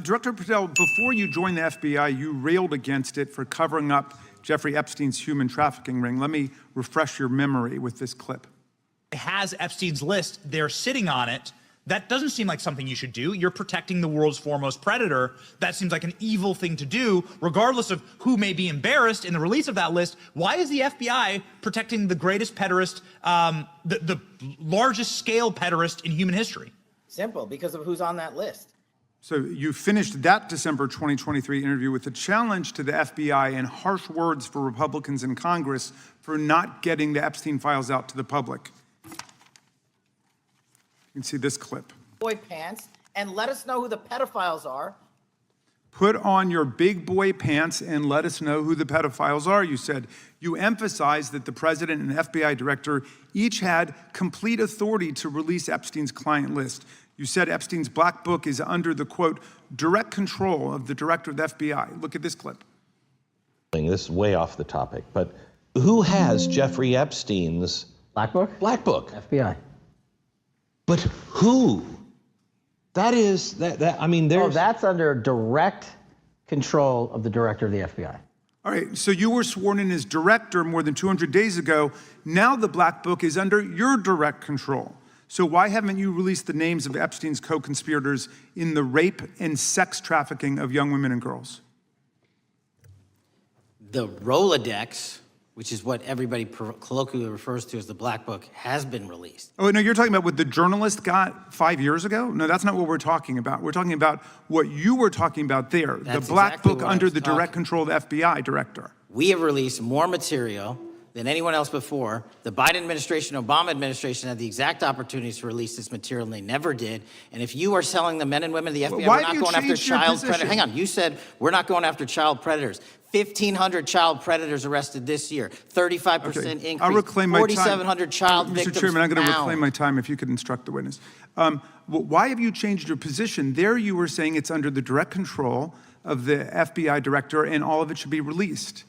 Director Patel, before you joined the FBI, you railed against it for covering up Jeffrey Epstein's human trafficking ring. Let me refresh your memory with this clip. It has Epstein's list. They're sitting on it. That doesn't seem like something you should do. You're protecting the world's foremost predator. That seems like an evil thing to do, regardless of who may be embarrassed in the release of that list. Why is the FBI protecting the greatest pederast, the largest scale pederast in human history? Simple, because of who's on that list. So you finished that December 2023 interview with a challenge to the FBI and harsh words for Republicans in Congress for not getting the Epstein files out to the public. You can see this clip. Boy pants, and let us know who the pedophiles are. Put on your big boy pants and let us know who the pedophiles are, you said. You emphasized that the president and FBI director each had complete authority to release Epstein's client list. You said Epstein's black book is under the, quote, direct control of the director of the FBI. Look at this clip. This is way off the topic, but who has Jeffrey Epstein's Black book? black book? FBI. But who? That is, I mean, there's... Oh, that's under direct control of the director of the FBI. All right, so you were sworn in as director more than 200 days ago. Now the black book is under your direct control. So why haven't you released the names of Epstein's co-conspirators in the rape and sex trafficking of young women and girls? The Rolodex, which is what everybody colloquially refers to as the Black Book, has been released. Oh, no, you're talking about what the journalist got 5 years ago? No, that's not what we're talking about. We're talking about what you were talking about there, That's the black exactly book what I under was the direct talking. control of the FBI director. We have released more material than anyone else before. The Biden administration, Obama administration had the exact opportunities to release this material, and they never did. And if you are selling the men and women of the FBI, Why we're do not you going after change your child position? predators. Hang on, you said we're not going after child predators. 1,500 child predators arrested this year, 35% increase, I'll reclaim my time. 4,700 child victims Mr. Chairman, I'm going to found. reclaim my time if you could instruct the witness. Why have you changed your position? There you were saying it's under the direct control of the FBI director and all of it should be released.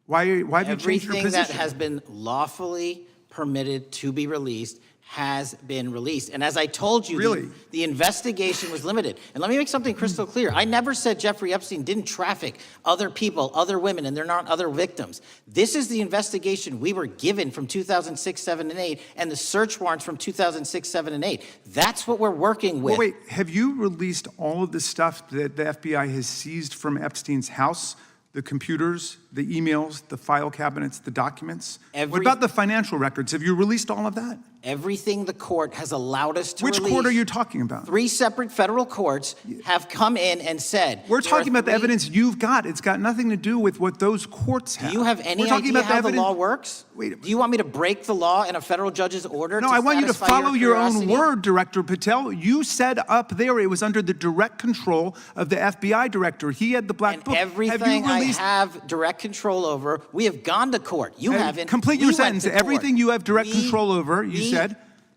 Why have you changed your position? Everything that has been lawfully permitted to be released has been released. And as I told you, Really? the investigation was limited. And let me make something crystal clear. I never said Jeffrey Epstein didn't traffic other people, other women, and they're not other victims. This is the investigation we were given from 2006, 7, and 8, and the search warrants from 2006, 7, and 8. That's what we're working with. Well, wait, have you released all of the stuff that the FBI has seized from Epstein's house? The computers, the emails, the file cabinets, the documents? What about the financial records? Have you released all of that? Everything the court has allowed us to release. Which court are you talking about? 3 separate federal courts have come in and said... We're talking about the evidence you've got. It's got nothing to do with what those courts have. Do you have any idea how the law works? Do you want me to break the law in a federal judge's order? No, I want you to follow your own word, Director Patel. You said up there it was under the direct control of the FBI director. He had the black book. Everything I have direct control over, we have gone to court. You haven't. Complete your sentence. Everything you have direct control over, you said.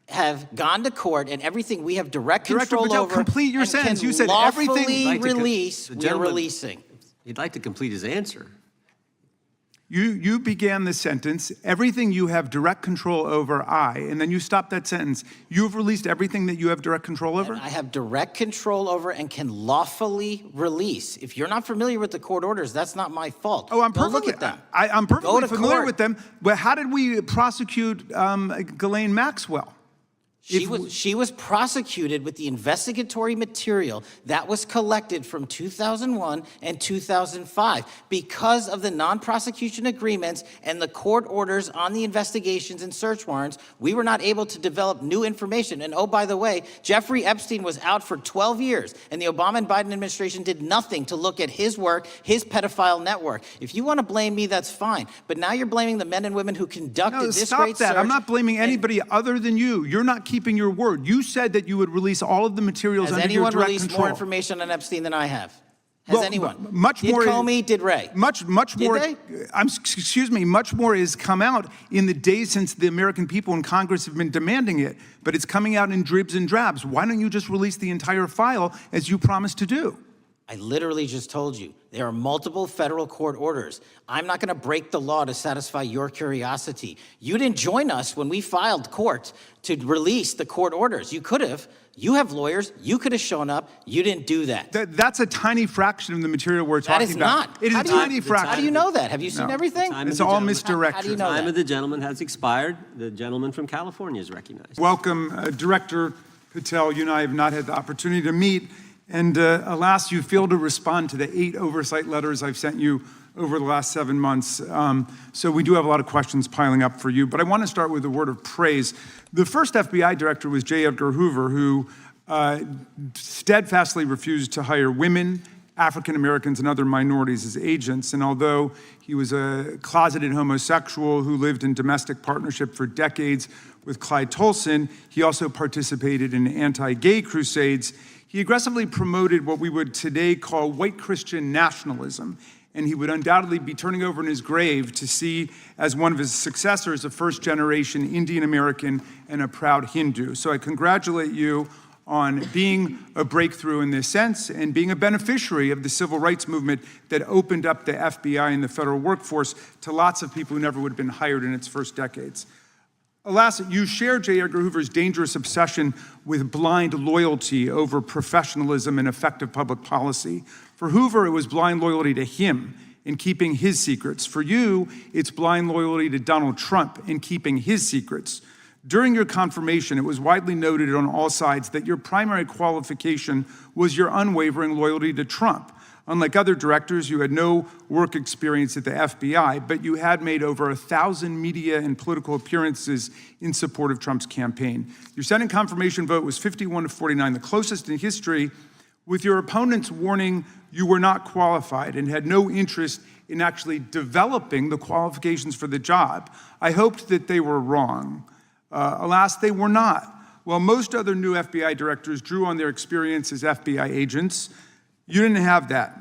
Have gone to court, and everything we have direct control Patel, over. Complete your sentence. You said everything. Release. We're releasing. He'd like to complete his answer. You began the sentence, everything you have direct control over, and then you stopped that sentence. You've released everything that you have direct control over? And I have direct control over and can lawfully release. If you're not familiar with the court orders, that's not my fault. Oh, Go look at them. I'm perfectly familiar with them. But how did we prosecute Ghislaine Maxwell? She was prosecuted with the investigatory material that was collected from 2001 and 2005. Because of the non-prosecution agreements and the court orders on the investigations and search warrants, we were not able to develop new information. And oh, by the way, Jeffrey Epstein was out for 12 years, and the Obama and Biden administration did nothing to look at his work, his pedophile network. If you want to blame me, that's fine. But now you're blaming the men and women who conducted this great search. Stop that. I'm not blaming anybody other than you. You're not keeping your word. You said that you would release all of the materials under your direct control. Has anyone released more information on Epstein than I have? Has anyone? Much more. Did Comey, did Ray? Much more. Did they? Excuse me. Much more has come out in the days since the American people and Congress have been demanding it, but it's coming out in dribs and drabs. Why don't you just release the entire file as you promised to do? I literally just told you, there are multiple federal court orders. I'm not gonna break the law to satisfy your curiosity. You didn't join us when we filed court to release the court orders. You could have. You have lawyers. You could have shown up. You didn't do that. That's a tiny fraction of the material we're talking That is about. not. It is How a do you- tiny fraction. How do you know that? Have you seen everything? It's all How do misdirection. you know Time that? of the gentleman has expired. The gentleman from California is recognized. Welcome, Director Patel. You and I have not had the opportunity to meet, and alas, you failed to respond to the 8 oversight letters I've sent you over the last 7 months. So we do have a lot of questions piling up for you, but I want to start with a word of praise. The first FBI director was J. Edgar Hoover, who steadfastly refused to hire women, African Americans, and other minorities as agents. And although he was a closeted homosexual who lived in domestic partnership for decades with Clyde Tolson, he also participated in anti-gay crusades. He aggressively promoted what we would today call white Christian nationalism, and he would undoubtedly be turning over in his grave to see as one of his successors a first-generation Indian American and a proud Hindu. So I congratulate you on being a breakthrough in this sense and being a beneficiary of the civil rights movement that opened up the FBI and the federal workforce to lots of people who never would have been hired in its first decades. Alas, you share J. Edgar Hoover's dangerous obsession with blind loyalty over professionalism and effective public policy. For Hoover, it was blind loyalty to him in keeping his secrets. For you, it's blind loyalty to Donald Trump in keeping his secrets. During your confirmation, it was widely noted on all sides that your primary qualification was your unwavering loyalty to Trump. Unlike other directors, you had no work experience at the FBI, but you had made over 1,000 media and political appearances in support of Trump's campaign. Your Senate confirmation vote was 51-49, the closest in history, with your opponents warning you were not qualified and had no interest in actually developing the qualifications for the job. I hoped that they were wrong. Alas, they were not. While most other new FBI directors drew on their experience as FBI agents, you didn't have that.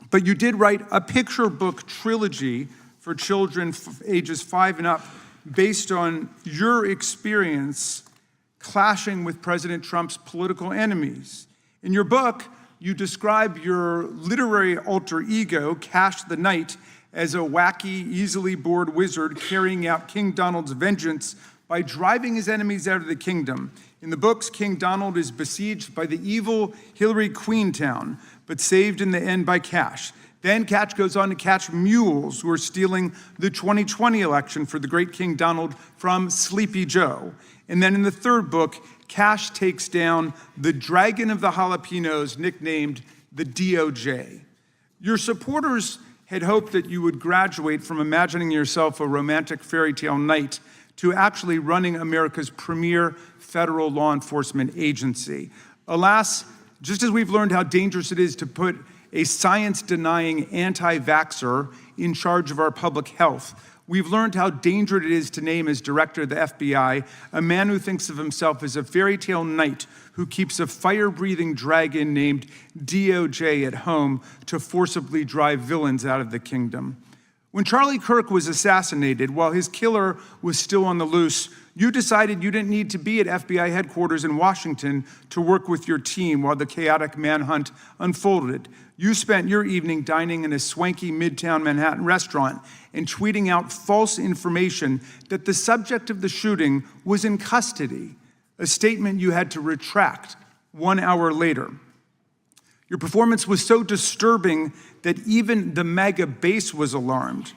But you did write a picture book trilogy for children ages 5 and up based on your experience clashing with President Trump's political enemies. In your book, you describe your literary alter ego, Kash the Knight, as a wacky, easily bored wizard carrying out King Donald's vengeance by driving his enemies out of the kingdom. In the books, King Donald is besieged by the evil Hillary Queentown, but saved in the end by Kash. Then Kash goes on to catch mules who are stealing the 2020 election for the great King Donald from Sleepy Joe. And then in the third book, Kash takes down the dragon of the jalapenos, nicknamed the DOJ. Your supporters had hoped that you would graduate from imagining yourself a romantic fairy tale knight to actually running America's premier federal law enforcement agency. Alas, just as we've learned how dangerous it is to put a science-denying anti-vaxxer in charge of our public health, we've learned how dangerous it is to name as director of the FBI a man who thinks of himself as a fairy tale knight who keeps a fire-breathing dragon named DOJ at home to forcibly drive villains out of the kingdom. When Charlie Kirk was assassinated, while his killer was still on the loose, you decided you didn't need to be at FBI headquarters in Washington to work with your team while the chaotic manhunt unfolded. You spent your evening dining in a swanky Midtown Manhattan restaurant and tweeting out false information that the subject of the shooting was in custody, a statement you had to retract 1 hour later. Your performance was so disturbing that even the MAGA base was alarmed.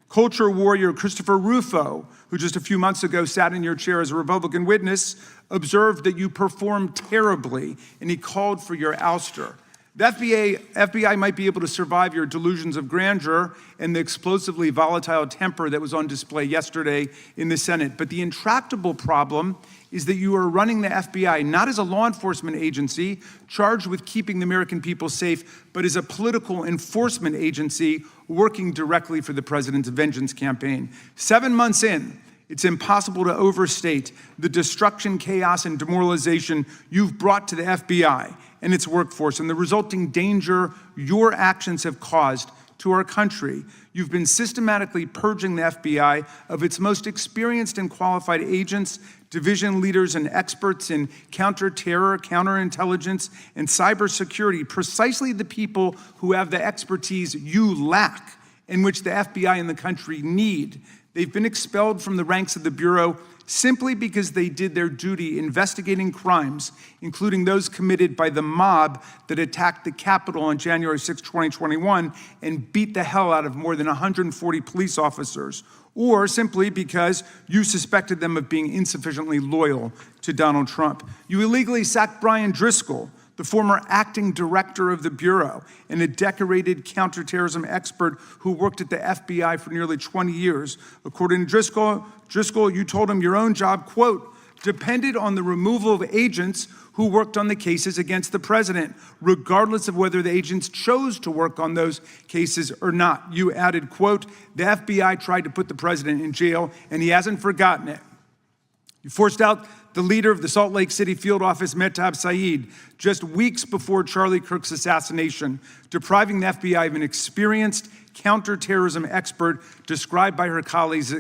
Culture warrior Christopher Rufo, who just a few months ago sat in your chair as a Republican witness, observed that you performed terribly, and he called for your ouster. The FBI might be able to survive your delusions of grandeur and the explosively volatile temper that was on display yesterday in the Senate, but the intractable problem is that you are running the FBI not as a law enforcement agency charged with keeping the American people safe, but as a political enforcement agency working directly for the president's vengeance campaign. 7 months in, it's impossible to overstate the destruction, chaos, and demoralization you've brought to the FBI and its workforce and the resulting danger your actions have caused to our country. You've been systematically purging the FBI of its most experienced and qualified agents, division leaders, and experts in counterterror, counterintelligence, and cybersecurity, precisely the people who have the expertise you lack and which the FBI and the country need. They've been expelled from the ranks of the Bureau simply because they did their duty investigating crimes, including those committed by the mob that attacked the Capitol on January 6, 2021, and beat the hell out of more than 140 police officers, or simply because you suspected them of being insufficiently loyal to Donald Trump. You illegally sacked Brian Driscoll, the former acting director of the Bureau and a decorated counterterrorism expert who worked at the FBI for nearly 20 years. According to Driscoll, you told him your own job, quote, depended on the removal of agents who worked on the cases against the president, regardless of whether the agents chose to work on those cases or not. You added, quote, the FBI tried to put the president in jail and he hasn't forgotten it. You forced out the leader of the Salt Lake City field office, Mehtab Saeed, just weeks before Charlie Kirk's assassination, depriving the FBI of an experienced counterterrorism expert described by her colleagues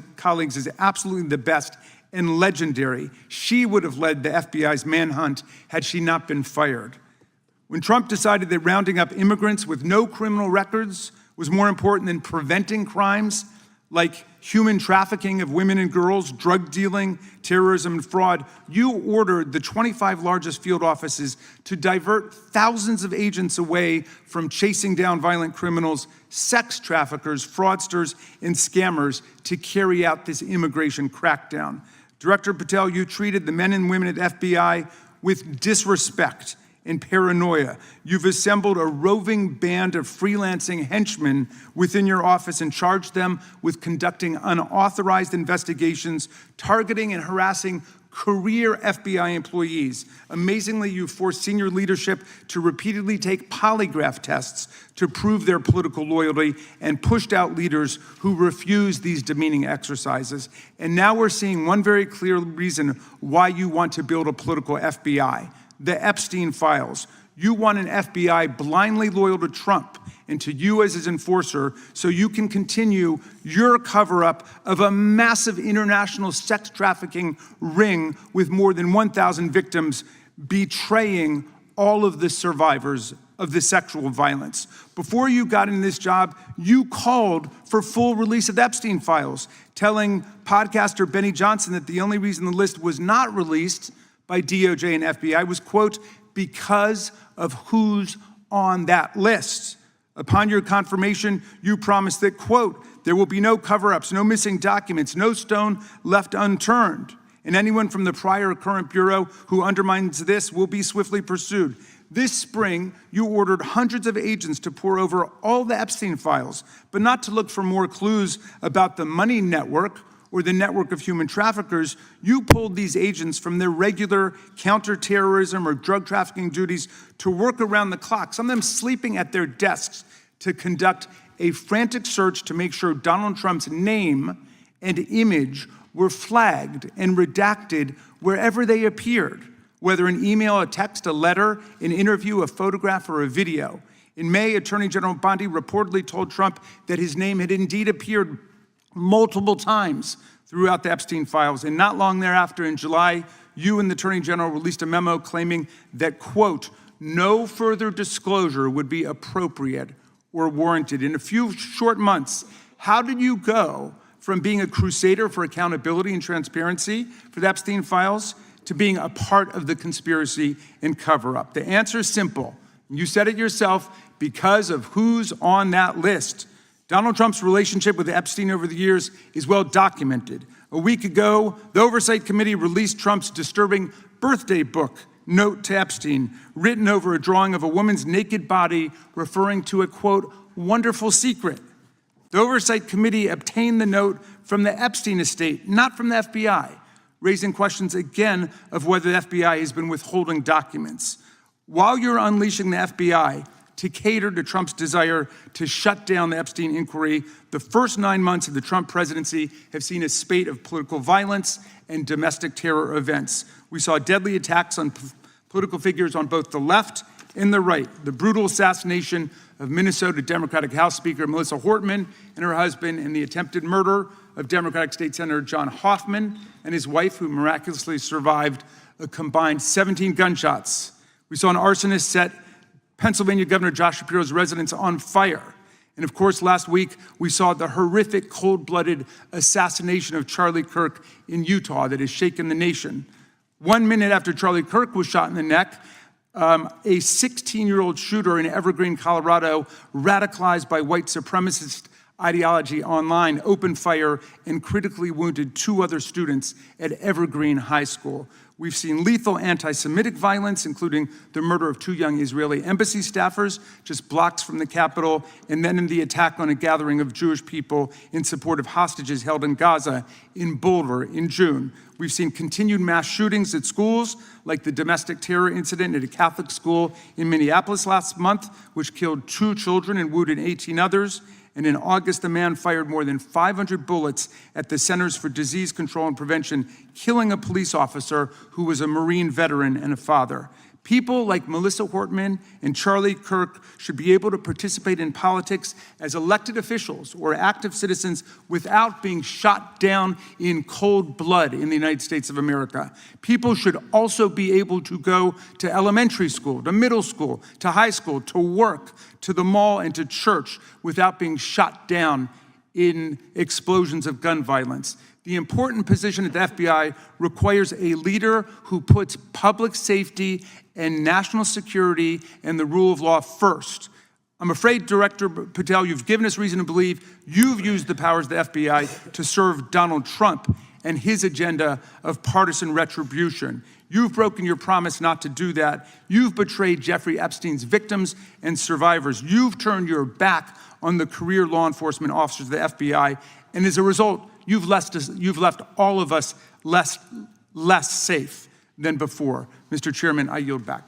as absolutely the best and legendary. She would have led the FBI's manhunt had she not been fired. When Trump decided that rounding up immigrants with no criminal records was more important than preventing crimes like human trafficking of women and girls, drug dealing, terrorism, and fraud, you ordered the 25 largest field offices to divert thousands of agents away from chasing down violent criminals, sex traffickers, fraudsters, and scammers to carry out this immigration crackdown. Director Patel, you treated the men and women at FBI with disrespect and paranoia. You've assembled a roving band of freelancing henchmen within your office and charged them with conducting unauthorized investigations, targeting and harassing career FBI employees. Amazingly, you forced senior leadership to repeatedly take polygraph tests to prove their political loyalty and pushed out leaders who refused these demeaning exercises. And now we're seeing one very clear reason why you want to build a political FBI. The Epstein files. You want an FBI blindly loyal to Trump and to you as his enforcer so you can continue your cover-up of a massive international sex trafficking ring with more than 1,000 victims, betraying all of the survivors of the sexual violence. Before you got in this job, you called for full release of the Epstein files, telling podcaster Benny Johnson that the only reason the list was not released by DOJ and FBI was, quote, because of who's on that list. Upon your confirmation, you promised that, quote, there will be no cover-ups, no missing documents, no stone left unturned, and anyone from the prior or current Bureau who undermines this will be swiftly pursued. This spring, you ordered hundreds of agents to pore over all the Epstein files, but not to look for more clues about the money network or the network of human traffickers. You pulled these agents from their regular counterterrorism or drug trafficking duties to work around the clock, some of them sleeping at their desks, to conduct a frantic search to make sure Donald Trump's name and image were flagged and redacted wherever they appeared, whether an email, a text, a letter, an interview, a photograph, or a video. In May, Attorney General Bondi reportedly told Trump that his name had indeed appeared multiple times throughout the Epstein files. And not long thereafter, in July, you and the Attorney General released a memo claiming that, quote, no further disclosure would be appropriate or warranted. In a few short months, how did you go from being a crusader for accountability and transparency for the Epstein files to being a part of the conspiracy and cover-up? The answer is simple. You said it yourself, because of who's on that list. Donald Trump's relationship with Epstein over the years is well documented. A week ago, the Oversight Committee released Trump's disturbing birthday book, Note to Epstein, written over a drawing of a woman's naked body, referring to a, quote, wonderful secret. The Oversight Committee obtained the note from the Epstein estate, not from the FBI, raising questions again of whether the FBI has been withholding documents. While you're unleashing the FBI to cater to Trump's desire to shut down the Epstein inquiry, the first 9 months of the Trump presidency have seen a spate of political violence and domestic terror events. We saw deadly attacks on political figures on both the left In the right, the brutal assassination of Minnesota Democratic House Speaker Melissa Hortman and her husband, and the attempted murder of Democratic State Senator John Hoffman and his wife, who miraculously survived a combined 17 gunshots. We saw an arsonist set Pennsylvania Governor Josh Shapiro's residence on fire. And of course, last week, we saw the horrific, cold-blooded assassination of Charlie Kirk in Utah that has shaken the nation. 1 minute after Charlie Kirk was shot in the neck, a 16-year-old shooter in Evergreen, Colorado, radicalized by white supremacist ideology online, opened fire and critically wounded 2 other students at Evergreen High School. We've seen lethal anti-Semitic violence, including the murder of 2 young Israeli embassy staffers just blocks from the Capitol, and then in the attack on a gathering of Jewish people in support of hostages held in Gaza in Boulder in June. We've seen continued mass shootings at schools, like the domestic terror incident at a Catholic school in Minneapolis last month, which killed 2 children and wounded 18 others. And in August, a man fired more than 500 bullets at the Centers for Disease Control and Prevention, killing a police officer who was a Marine veteran and a father. People like Melissa Hortman and Charlie Kirk should be able to participate in politics as elected officials or active citizens without being shot down in cold blood in the United States of America. People should also be able to go to elementary school, to middle school, to high school, to work, to the mall, and to church without being shot down in explosions of gun violence. The important position at the FBI requires a leader who puts public safety and national security and the rule of law first. I'm afraid, Director Patel, you've given us reason to believe you've used the powers of the FBI to serve Donald Trump and his agenda of partisan retribution. You've broken your promise not to do that. You've betrayed Jeffrey Epstein's victims and survivors. You've turned your back on the career law enforcement officers of the FBI, and as a result, you've left all of us less safe than before. Mr. Chairman, I yield back.